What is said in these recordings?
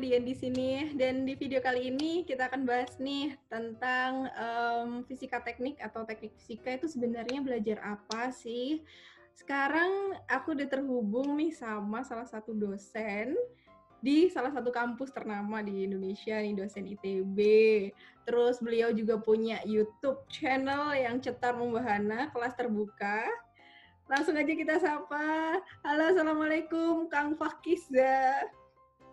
Dian di sini, dan di video kali ini kita akan bahas nih tentang fisika teknik atau teknik fisika itu sebenarnya belajar apa sih? Sekarang aku udah terhubung nih sama salah satu dosen di salah satu kampus ternama di Indonesia nih, dosen ITB. Terus beliau juga punya YouTube channel yang cetar membahana, kelas terbuka. Langsung aja kita sapa. Halo, assalamualaikum Kang Fakizza.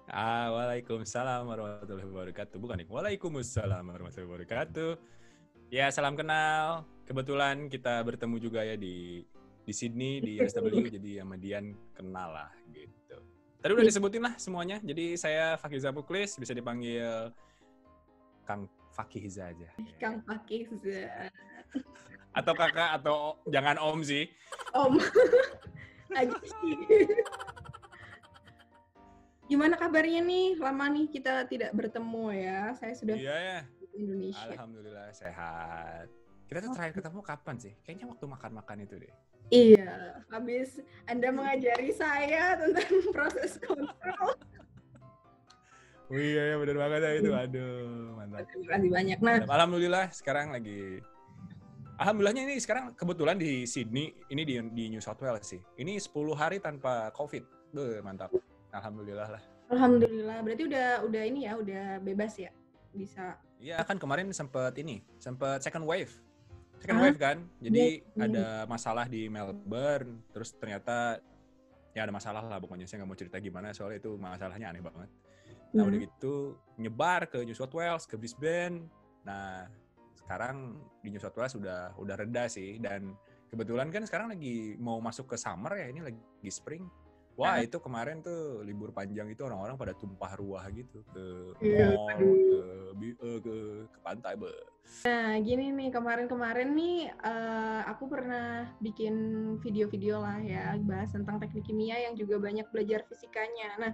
Waalaikumsalam warahmatullahi wabarakatuh. Bukan nih, waalaikumsalam warahmatullahi wabarakatuh. Ya, salam kenal. Kebetulan kita bertemu juga ya di Sydney, di RSW, jadi sama Dian kenal lah gitu. Tadi udah disebutin lah semuanya. Jadi saya Fakizza Muklis, bisa dipanggil Kang Fakizza aja. Kang Fakizza. Atau kakak, atau jangan om sih. Om. Aja sih. Gimana kabarnya nih? Lama nih kita tidak bertemu ya. Saya sudah Iya ya. di Indonesia. Alhamdulillah sehat. Kita tuh terakhir ketemu kapan sih? Kayaknya waktu makan-makan itu deh. Iya, habis Anda mengajari saya tentang proses kontrol. Oh iya ya, benar banget ya itu. Aduh, mantap. Terima kasih banyak. Nah, Alhamdulillah sekarang lagi. Alhamdulillahnya ini sekarang kebetulan di Sydney, ini di New South Wales sih. Ini 10 hari tanpa COVID. Mantap. Alhamdulillah lah. alhamdulillah. Berarti udah ini ya, udah bebas ya, bisa. Iya kan kemarin sempat second wave. Second wave kan. Jadi ada masalah di Melbourne, terus ternyata ya ada masalah lah pokoknya. Saya nggak mau cerita gimana soalnya itu masalahnya aneh banget. Nah udah gitu nyebar ke New South Wales, ke Brisbane. Nah sekarang di New South Wales udah reda sih, dan kebetulan kan sekarang lagi mau masuk ke summer ya, ini lagi spring. Wah itu kemarin tuh libur panjang itu orang-orang pada tumpah ruah gitu ke mall, ke pantai. Nah gini nih, kemarin nih aku pernah bikin video-video lah ya, bahas tentang teknik kimia yang juga banyak belajar fisikanya. Nah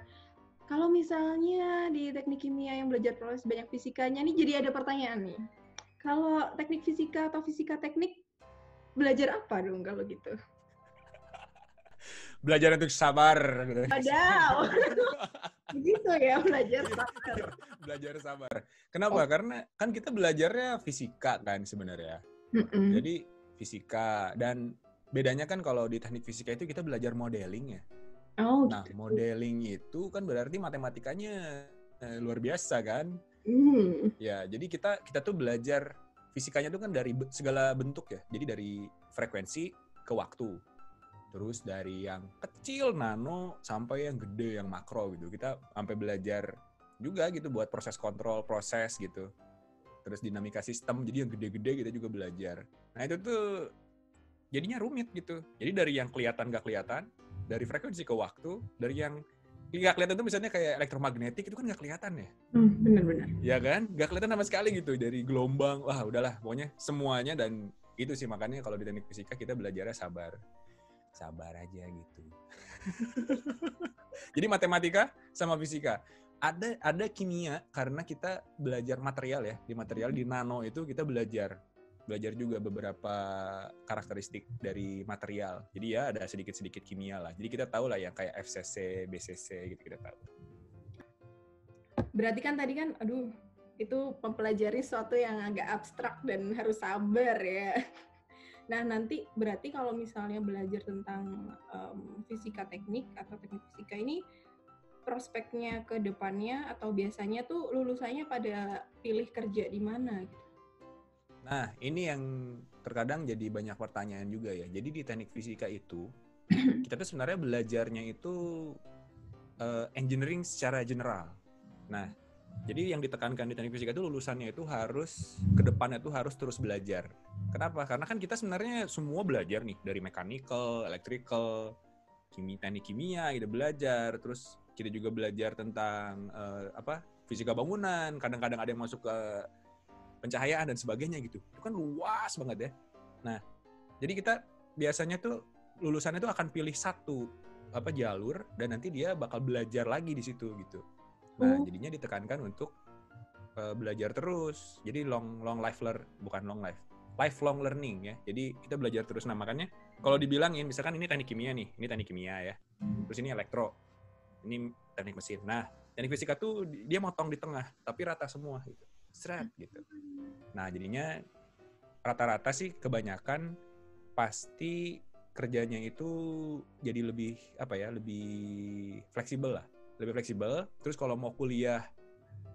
kalau misalnya di teknik kimia yang belajar proses banyak fisikanya nih, jadi ada pertanyaan nih. Kalau teknik fisika atau fisika teknik, belajar apa dong kalau gitu? Belajar untuk sabar. Padahal. Begitu ya, belajar sabar. Belajar sabar. Kenapa? Karena kan kita belajarnya fisika kan sebenarnya. Jadi fisika, dan bedanya kan kalau di teknik fisika itu kita belajar modeling ya. Oh, nah, gitu. Modeling itu kan berarti matematikanya luar biasa kan. Ya, jadi kita tuh belajar fisikanya tuh kan dari segala bentuk ya. Jadi dari frekuensi ke waktu. Terus dari yang kecil, nano, sampai yang gede, yang makro gitu. Kita sampai belajar juga gitu buat proses kontrol, proses gitu. Terus dinamika sistem, jadi yang gede-gede kita juga belajar. Nah itu tuh jadinya rumit gitu. Jadi dari yang kelihatan gak kelihatan, dari frekuensi ke waktu, dari yang gak kelihatan tuh misalnya kayak elektromagnetik, itu kan gak kelihatan ya. Benar-benar. Ya kan? Gak kelihatan sama sekali gitu. Dari gelombang, wah udahlah pokoknya semuanya. Dan itu sih makanya kalau di teknik fisika kita belajarnya sabar aja gitu. Jadi matematika sama fisika. Ada kimia karena kita belajar material ya. Di material, di nano itu kita belajar juga beberapa karakteristik dari material. Jadi ya ada sedikit-sedikit kimia lah. Jadi kita tahu lah yang kayak FCC, BCC gitu kita tahu. Berarti kan tadi kan, itu mempelajari sesuatu yang agak abstrak dan harus sabar ya. Nah, nanti berarti kalau misalnya belajar tentang fisika teknik atau teknik fisika ini, prospeknya ke depannya atau biasanya tuh lulusannya pada pilih kerja di mana gitu? Nah, ini yang terkadang jadi banyak pertanyaan juga ya. Jadi di teknik fisika itu, kita tuh sebenarnya belajarnya itu engineering secara general. Nah, jadi yang ditekankan di teknik fisika itu lulusannya itu harus ke depannya itu harus terus belajar. Kenapa? Karena kan kita sebenarnya semua belajar nih dari mechanical, electrical, teknik kimia kita belajar, terus kita juga belajar tentang fisika bangunan, kadang-kadang ada yang masuk ke pencahayaan dan sebagainya gitu. Itu kan luas banget ya. Nah, jadi kita biasanya tuh lulusannya tuh akan pilih satu jalur dan nanti dia bakal belajar lagi di situ gitu. Nah, jadinya ditekankan untuk belajar terus. Jadi lifelong learning ya. Jadi kita belajar terus. Nah, makanya kalau dibilangin, misalkan ini teknik kimia nih, ini teknik kimia ya. Terus ini elektro, ini teknik mesin. Nah, Teknik fisika tuh dia motong di tengah, tapi rata semua gitu. Seret gitu. Nah, jadinya rata-rata sih kebanyakan pasti kerjanya itu jadi lebih lebih fleksibel lah. Lebih fleksibel. Terus kalau mau kuliah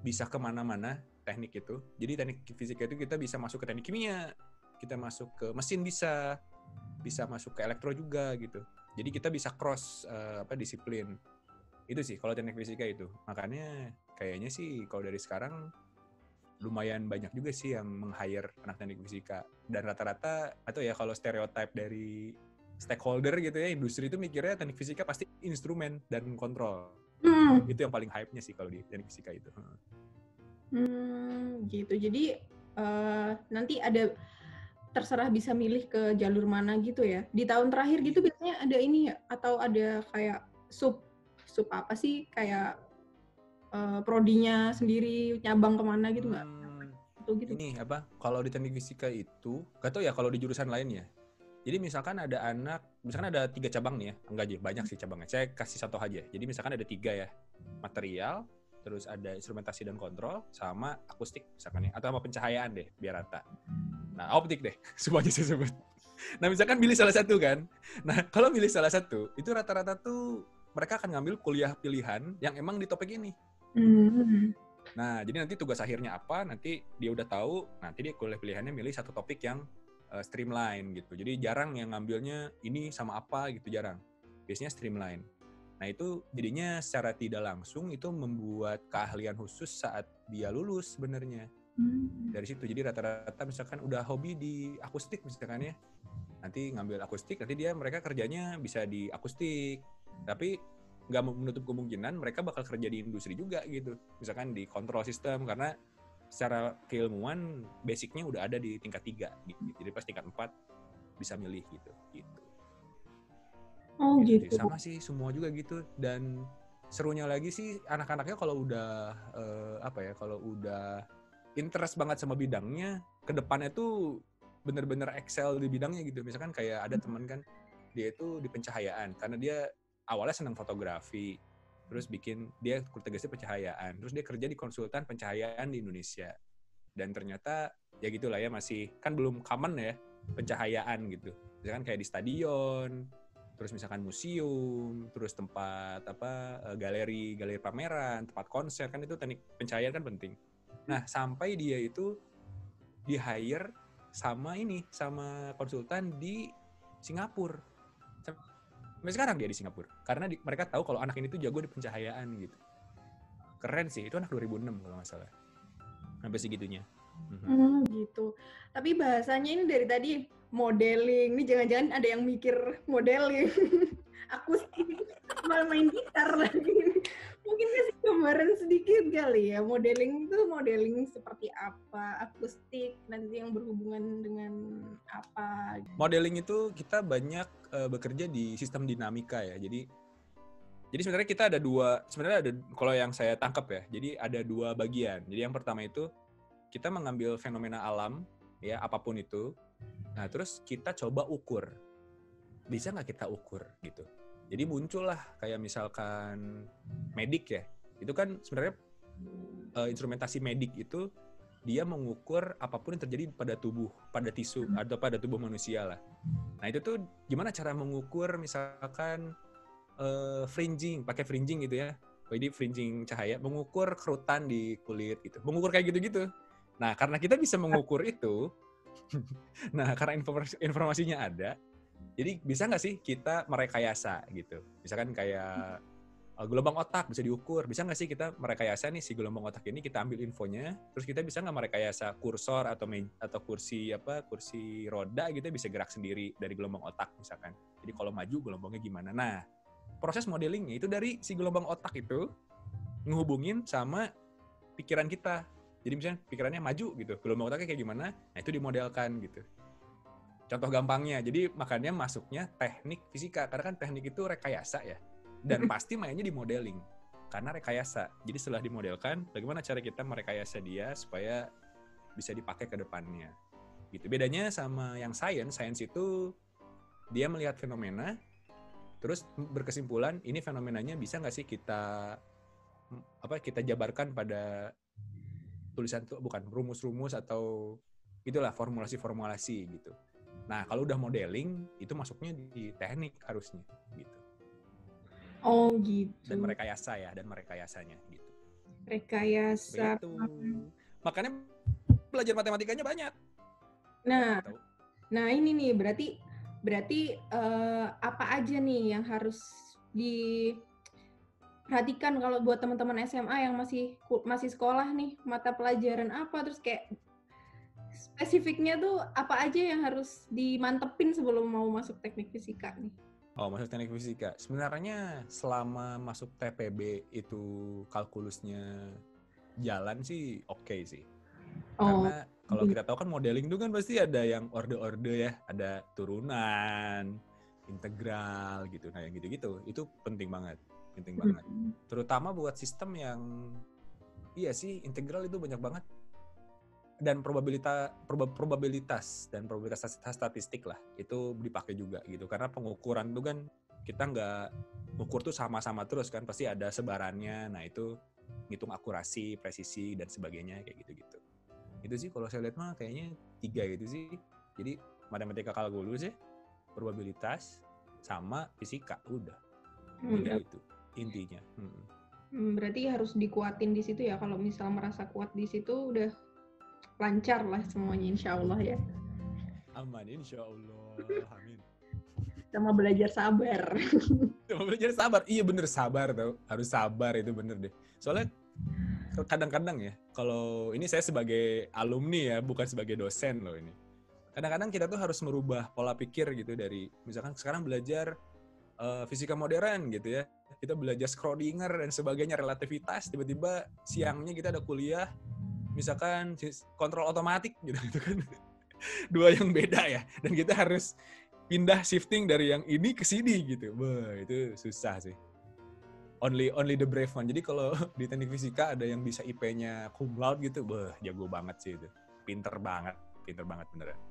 bisa kemana-mana teknik itu. Jadi teknik fisika itu kita bisa masuk ke teknik kimia, kita masuk ke mesin bisa masuk ke elektro juga gitu. Jadi kita bisa cross disiplin. Itu sih kalau teknik fisika itu. Makanya kayaknya sih kalau dari sekarang lumayan banyak juga sih yang meng-hire anak teknik fisika. Dan rata-rata atau ya kalau stereotype dari stakeholder gitu ya, industri itu mikirnya teknik fisika pasti instrumen dan kontrol. Itu yang paling hype-nya sih kalau di teknik fisika itu. Gitu. Jadi nanti ada terserah bisa milih ke jalur mana gitu ya. Di tahun terakhir gitu biasanya ada ini ya, atau ada kayak sub apa sih, kayak prodinya sendiri nyabang kemana gitu nggak? Gitu. Ini kalau di teknik fisika itu, gak tau ya kalau di jurusan lain ya. Jadi misalkan ada 3 cabang nih ya, enggak aja, banyak sih cabangnya. Saya kasih satu aja. Jadi misalkan ada 3 ya, material, terus ada instrumentasi dan kontrol, sama akustik misalkan ya, atau sama pencahayaan deh, biar rata. Nah, optik deh, semuanya saya sebut. Nah, misalkan pilih salah satu kan. Nah, kalau pilih salah satu, itu rata-rata tuh mereka akan ngambil kuliah pilihan yang emang di topik ini. Nah, jadi nanti tugas akhirnya apa, nanti dia udah tahu, nanti dia kuliah pilihannya milih satu topik yang streamline gitu. Jadi jarang yang ngambilnya ini sama apa gitu, jarang. Biasanya streamline. Nah, itu jadinya secara tidak langsung itu membuat keahlian khusus saat dia lulus sebenarnya. Dari situ, jadi rata-rata misalkan udah hobi di akustik misalkan ya, nanti ngambil akustik, nanti mereka kerjanya bisa di akustik, tapi nggak menutup kemungkinan mereka bakal kerja di industri juga gitu, misalkan di control system, karena secara keilmuan basicnya udah ada di tingkat 3 gitu. Jadi pas tingkat 4 bisa milih gitu. Oh gitu. Sama sih semua juga gitu. Dan serunya lagi sih anak-anaknya kalau udah kalau udah interest banget sama bidangnya, ke depannya tuh bener-bener excel di bidangnya gitu. Misalkan kayak ada teman kan, dia itu di pencahayaan karena dia awalnya senang fotografi, terus dia tugasnya pencahayaan, terus dia kerja di konsultan pencahayaan di Indonesia. Dan ternyata ya gitulah ya, masih kan belum common ya pencahayaan gitu. Misalkan kayak di stadion, terus misalkan museum, terus tempat galeri pameran, tempat konser, kan itu teknik pencahayaan kan penting. Nah, sampai dia itu di-hire sama konsultan di Singapura. Sampai sekarang dia di Singapura. Karena mereka tahu kalau anak ini tuh jago di pencahayaan gitu. Keren sih, itu anak 2006 kalau nggak salah. Sampai segitunya. Gitu. Tapi bahasanya ini dari tadi modeling. Ini jangan-jangan ada yang mikir modeling. Akustik, malah main gitar lagi. Mungkin kasih gambaran sedikit kali ya. Modeling itu modeling seperti apa? Akustik nanti yang berhubungan dengan apa? Modeling itu kita banyak bekerja di sistem dinamika ya. Jadi sebenarnya kita ada kalau yang saya tangkap ya. Jadi ada 2 bagian. Jadi yang pertama itu kita mengambil fenomena alam ya, apapun itu. Nah, terus kita coba ukur. Bisa nggak kita ukur gitu. Jadi muncullah kayak misalkan medik ya. Itu kan sebenarnya instrumentasi medik itu dia mengukur apapun yang terjadi pada tubuh, pada tisu atau pada tubuh manusia lah. Nah, itu tuh gimana cara mengukur misalkan fringing, pakai fringing gitu ya. Jadi fringing cahaya, mengukur kerutan di kulit gitu. Mengukur kayak gitu-gitu. Nah, karena kita bisa mengukur itu, nah karena informasinya ada, jadi bisa nggak sih kita merekayasa gitu. Misalkan kayak gelombang otak bisa diukur. Bisa nggak sih kita merekayasa nih si gelombang otak ini, kita ambil infonya, terus kita bisa nggak merekayasa kursor atau kursi roda gitu bisa gerak sendiri dari gelombang otak misalkan. Jadi kalau maju gelombangnya gimana? Nah, proses modelingnya itu dari si gelombang otak itu ngehubungin sama pikiran kita. Jadi misalnya pikirannya maju gitu, gelombang otaknya kayak gimana? Nah, itu dimodelkan gitu. Contoh gampangnya, jadi makanya masuknya teknik fisika, karena kan teknik itu rekayasa ya, dan pasti mainnya di modeling, karena rekayasa. Jadi setelah dimodelkan, bagaimana cara kita merekayasa dia supaya bisa dipakai ke depannya. Gitu. Bedanya sama yang science itu dia melihat fenomena, terus berkesimpulan ini fenomenanya bisa nggak sih kita kita jabarkan pada tulisan tuh, bukan rumus-rumus atau itulah formulasi-formulasi gitu. Nah, kalau udah modeling itu masuknya di teknik harusnya gitu. Oh gitu. Dan merekayasanya gitu. Rekayasa. Begitu. Makanya belajar matematikanya banyak. Nah, Banyak, ini nih berarti apa aja nih yang harus diperhatikan kalau buat teman-teman SMA yang masih sekolah nih, mata pelajaran apa, terus kayak spesifiknya tuh apa aja yang harus dimantepin sebelum mau masuk teknik fisika nih? Oh, masuk teknik fisika. Sebenarnya selama masuk TPB itu kalkulusnya jalan sih oke sih. Oh. Karena kalau kita tahu kan modeling itu kan pasti ada yang orde-orde ya, ada turunan, integral gitu. Nah, yang gitu-gitu itu penting banget. Terutama buat sistem yang iya sih, integral itu banyak banget. Dan probabilitas statistik lah itu dipakai juga gitu, karena pengukuran itu kan kita nggak ukur tuh sama-sama terus kan, pasti ada sebarannya. Nah itu ngitung akurasi, presisi dan sebagainya kayak gitu-gitu. Itu sih kalau saya lihat mah kayaknya 3 gitu sih. Jadi matematika kalkulus ya, probabilitas sama fisika, udah 3 itu intinya. Berarti harus dikuatin di situ ya, kalau misal merasa kuat di situ udah lancar lah semuanya insya Allah ya. Aman insya Allah, amin. Sama belajar sabar. Iya bener, sabar tau, harus sabar, itu bener deh. Soalnya kadang-kadang ya, kalau ini saya sebagai alumni ya, bukan sebagai dosen loh ini. Kadang-kadang kita tuh harus merubah pola pikir gitu, dari misalkan sekarang belajar fisika modern gitu ya, kita belajar Schrödinger dan sebagainya, relativitas, tiba-tiba siangnya kita ada kuliah misalkan kontrol otomatik gitu kan. Dua yang beda ya, dan kita harus pindah shifting dari yang ini ke sini gitu. Wah, itu susah sih. Only the brave one. Jadi kalau di teknik fisika ada yang bisa IP-nya cum laude gitu, wah, jago banget sih itu. Pinter banget beneran.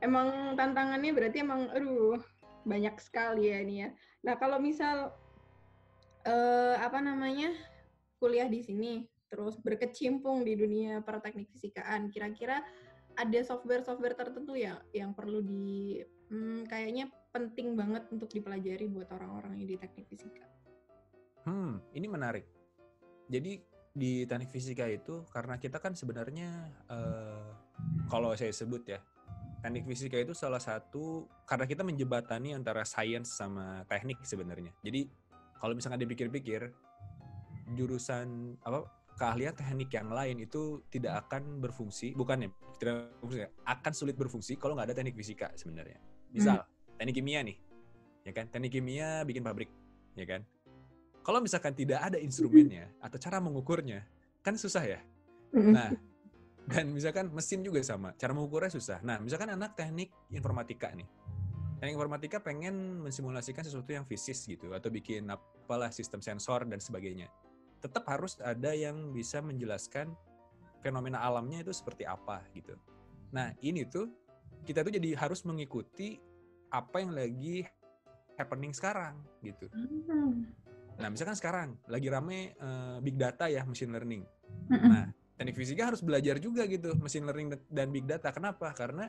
Emang tantangannya berarti emang banyak sekali ya ini ya. Nah, kalau misal kuliah di sini terus berkecimpung di dunia teknik fisikaan, kira-kira ada software tertentu ya yang perlu kayaknya penting banget untuk dipelajari buat orang-orang yang di teknik fisika? Ini menarik. Jadi di teknik fisika itu, karena kita kan sebenarnya kalau saya sebut ya, teknik fisika itu salah satu, karena kita menjembatani antara sains sama teknik sebenarnya. Jadi kalau misalnya dipikir-pikir, jurusan keahlian teknik yang lain itu tidak akan berfungsi, akan sulit berfungsi kalau nggak ada teknik fisika sebenarnya. Misal teknik kimia nih, ya kan? Teknik kimia bikin pabrik, ya kan? Kalau misalkan tidak ada instrumennya atau cara mengukurnya, kan susah ya. Nah, dan misalkan mesin juga sama, cara mengukurnya susah. Nah, misalkan anak teknik informatika nih, teknik informatika pengen mensimulasikan sesuatu yang fisis gitu, atau bikin apalah sistem sensor dan sebagainya. Tetap harus ada yang bisa menjelaskan fenomena alamnya itu seperti apa gitu. Nah, ini tuh kita tuh jadi harus mengikuti apa yang lagi happening sekarang gitu. Nah, misalkan sekarang lagi rame big data ya, machine learning. Nah, teknik fisika harus belajar juga gitu machine learning dan big data. Kenapa? Karena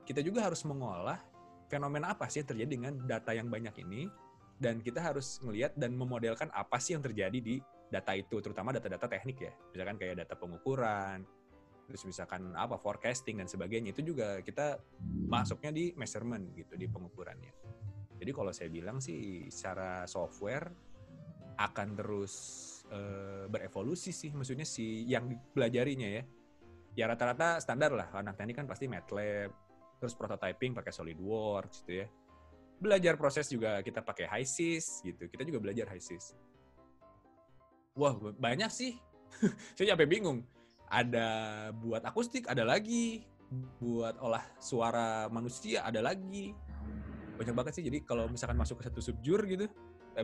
kita juga harus mengolah fenomena apa sih yang terjadi dengan data yang banyak ini, dan kita harus melihat dan memodelkan apa sih yang terjadi di data itu, terutama data-data teknik ya, misalkan kayak data pengukuran, terus misalkan forecasting dan sebagainya, itu juga kita masuknya di measurement gitu, di pengukurannya. Jadi kalau saya bilang sih secara software akan terus berevolusi sih, maksudnya si yang dipelajarinya ya. Ya rata-rata standar lah, anak teknik kan pasti MATLAB, terus prototyping pakai SolidWorks gitu ya. Belajar proses juga kita pakai HYSYS gitu. Kita juga belajar HYSYS. Wah, banyak sih. Saya sampai bingung. Ada buat akustik, ada lagi. Buat olah suara manusia, ada lagi. Banyak banget sih. Jadi kalau misalkan masuk ke satu subjur gitu,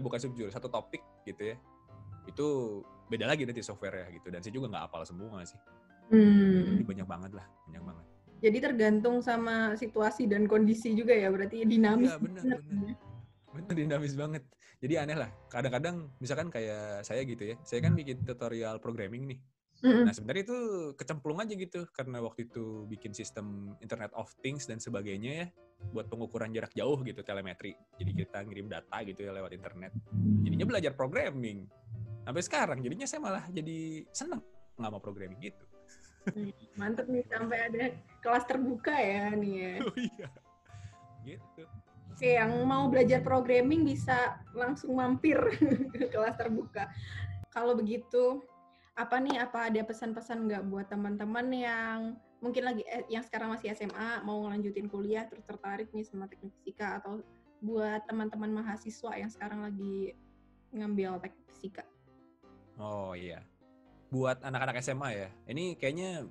bukan subjur, satu topik gitu ya, itu beda lagi nanti software-nya gitu. Dan saya juga nggak hafal semua sih. Jadi banyak banget lah, banyak banget. Jadi tergantung sama situasi dan kondisi juga ya, berarti dinamis. Iya, benar. Bener, dinamis banget. Jadi aneh lah. Kadang-kadang misalkan kayak saya gitu ya. Saya kan bikin tutorial programming nih. Nah sebenarnya itu kecemplung aja gitu. Karena waktu itu bikin sistem Internet of Things dan sebagainya ya. Buat pengukuran jarak jauh gitu, telemetri. Jadi kita ngirim data gitu ya lewat internet. Jadinya belajar programming. Sampai sekarang jadinya saya malah jadi seneng sama programming gitu. Mantep nih, sampai ada kelas terbuka ya nih ya. Oh iya. Gitu. Oke, yang mau belajar programming bisa langsung mampir ke kelas terbuka. Kalau begitu, apa ada pesan-pesan nggak buat teman-teman yang mungkin lagi yang sekarang masih SMA mau ngelanjutin kuliah terus tertarik nih sama teknik fisika, atau buat teman-teman mahasiswa yang sekarang lagi ngambil teknik fisika? Oh iya. Buat anak-anak SMA ya. Ini kayaknya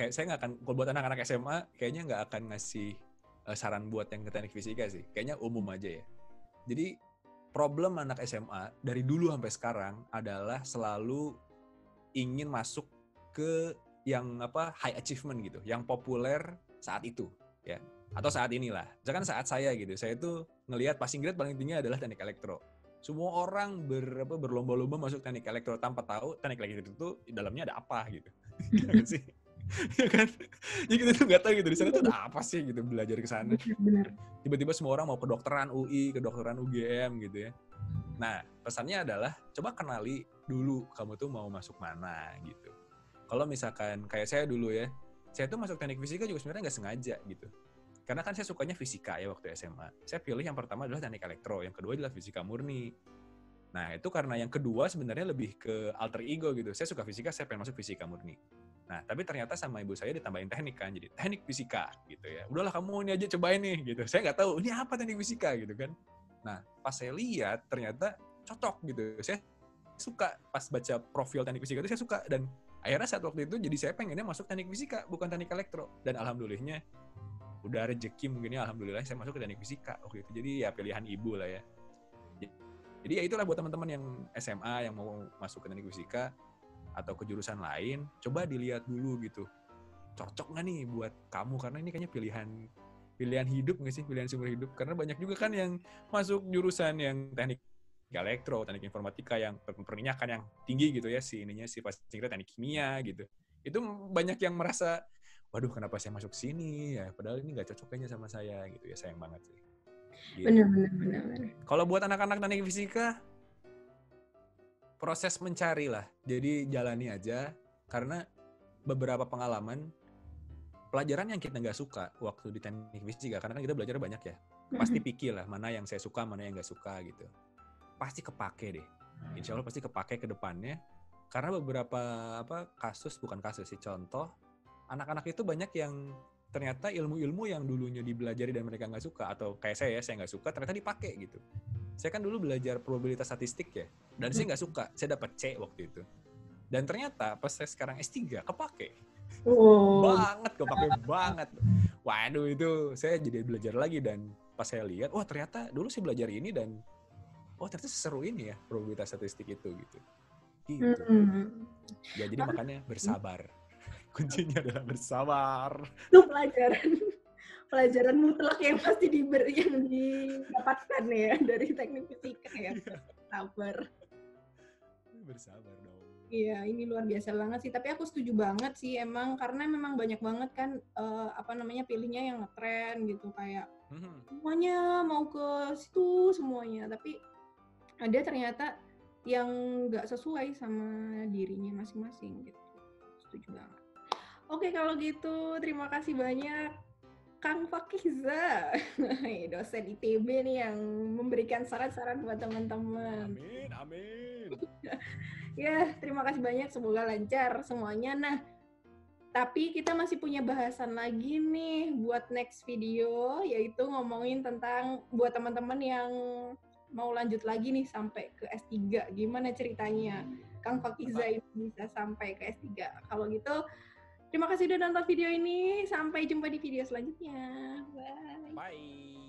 saya nggak akan, kalau buat anak-anak SMA kayaknya nggak akan ngasih saran buat yang ke teknik fisika sih. Kayaknya umum aja ya. Jadi problem anak SMA dari dulu sampai sekarang adalah selalu ingin masuk ke yang high achievement gitu, yang populer saat itu ya, atau saat inilah. Misalkan saat saya gitu, saya tuh ngelihat passing grade paling tinggi adalah teknik elektro. Semua orang berlomba-lomba masuk teknik elektro tanpa tahu teknik elektro itu dalamnya ada apa gitu. Kan sih? Ya kan? Ya kita tuh nggak tahu gitu di sana tuh ada apa sih gitu, belajar ke sana. Benar. Tiba-tiba semua orang mau kedokteran UI, kedokteran UGM gitu ya. Nah, pesannya adalah coba kenali dulu kamu tuh mau masuk mana gitu. Kalau misalkan kayak saya dulu ya, saya tuh masuk teknik fisika juga sebenarnya nggak sengaja gitu. Karena kan saya sukanya fisika ya waktu SMA. Saya pilih yang pertama adalah teknik elektro, yang kedua adalah fisika murni. Nah, itu karena yang kedua sebenarnya lebih ke alter ego gitu. Saya suka fisika, saya pengen masuk fisika murni. Nah, tapi ternyata sama ibu saya ditambahin teknik kan, jadi teknik fisika gitu ya. Udahlah kamu ini aja cobain nih gitu. Saya nggak tahu ini apa teknik fisika gitu kan. Nah, pas saya lihat ternyata cocok gitu. Saya suka pas baca profil teknik fisika itu saya suka, dan akhirnya saat waktu itu jadi saya pengennya masuk teknik fisika bukan teknik elektro, dan alhamdulillahnya udah rezeki mungkin ya, alhamdulillah saya masuk ke teknik fisika waktu itu. Jadi ya pilihan ibu lah ya. Jadi ya itulah buat teman-teman yang SMA yang mau masuk ke teknik fisika atau ke jurusan lain, coba dilihat dulu gitu. Cocok nggak nih buat kamu, karena ini kayaknya pilihan hidup nggak sih, pilihan seumur hidup. Karena banyak juga kan yang masuk jurusan yang teknik elektro, teknik informatika yang perminyakan yang tinggi gitu ya, si pasti teknik kimia gitu. Itu banyak yang merasa, waduh kenapa saya masuk sini ya, padahal ini nggak cocok kayaknya sama saya gitu ya, sayang banget sih. Gitu. Benar. Kalau buat anak-anak teknik fisika, proses mencari lah. Jadi jalani aja, karena beberapa pengalaman, pelajaran yang kita nggak suka waktu di teknik fisika, karena kan kita belajar banyak ya, pasti pikir lah mana yang saya suka, mana yang nggak suka gitu. Pasti kepake deh. Insya Allah pasti kepake ke depannya. Karena beberapa bukan kasus sih, contoh, anak-anak itu banyak yang ternyata ilmu-ilmu yang dulunya dibelajari dan mereka nggak suka, atau kayak saya nggak suka, ternyata dipakai gitu. Saya kan dulu belajar probabilitas statistik ya, dan saya nggak suka, saya dapat C waktu itu. Dan ternyata pas saya sekarang S3, kepake. Banget, kepake banget. Waduh, itu saya jadi belajar lagi, dan pas saya lihat, wah ternyata dulu saya belajar ini, dan ternyata seseru ini ya probabilitas statistik itu gitu. Ya jadi makanya bersabar. Kuncinya adalah bersabar. Itu pelajaran mutlak yang pasti yang didapatkan ya dari teknik fisika ya. Bersabar dong. Iya, ini luar biasa banget sih. Tapi aku setuju banget sih emang, karena memang banyak banget kan pilihnya yang ngetren gitu, kayak semuanya mau ke situ semuanya. Tapi ada ternyata yang nggak sesuai sama dirinya masing-masing gitu. Setuju banget. Oke, kalau gitu terima kasih banyak Kang Fakiza, dosen ITB nih yang memberikan saran-saran buat teman-teman. Amin. Ya, terima kasih banyak. Semoga lancar semuanya. Nah, tapi kita masih punya bahasan lagi nih buat next video, yaitu ngomongin tentang buat teman-teman yang mau lanjut lagi nih sampai ke S3. Gimana ceritanya Kang Fakiza ini bisa sampai ke S3? Kalau gitu, terima kasih udah nonton video ini. Sampai jumpa di video selanjutnya. Bye. Bye.